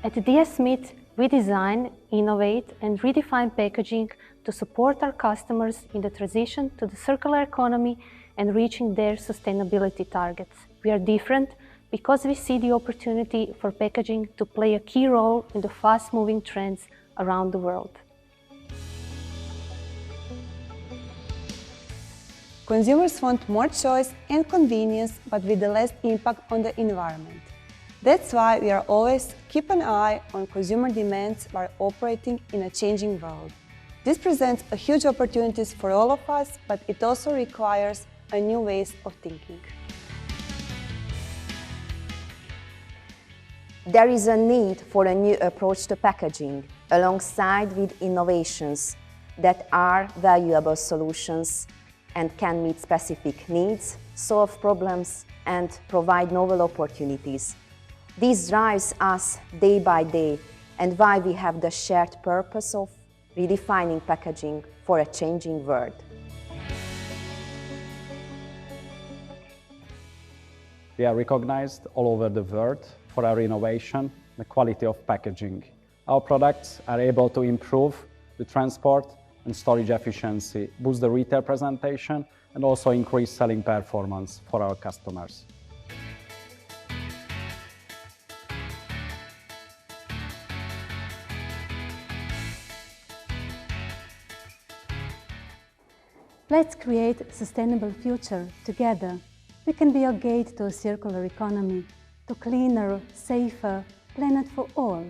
At DS Smith, we design, innovate, and redefine packaging to support our customers in the transition to the circular economy and reaching their sustainability targets. We are different because we see the opportunity for packaging to play a key role in the fast-moving trends around the world. Consumers want more choice and convenience, but with less impact on the environment. That's why we are always keep an eye on consumer demands while operating in a changing world. This presents a huge opportunities for all of us, but it also requires a new ways of thinking. There is a need for a new approach to packaging, alongside with innovations that are valuable solutions and can meet specific needs, solve problems, and provide novel opportunities. This drives us day by day, and why we have the shared purpose of redefining packaging for a changing world. We are recognized all over the world for our innovation, the quality of packaging. Our products are able to improve the transport and storage efficiency, boost the retail presentation, and also increase selling performance for our customers. Let's create a sustainable future together. We can be a gate to a circular economy, to cleaner, safer planet for all.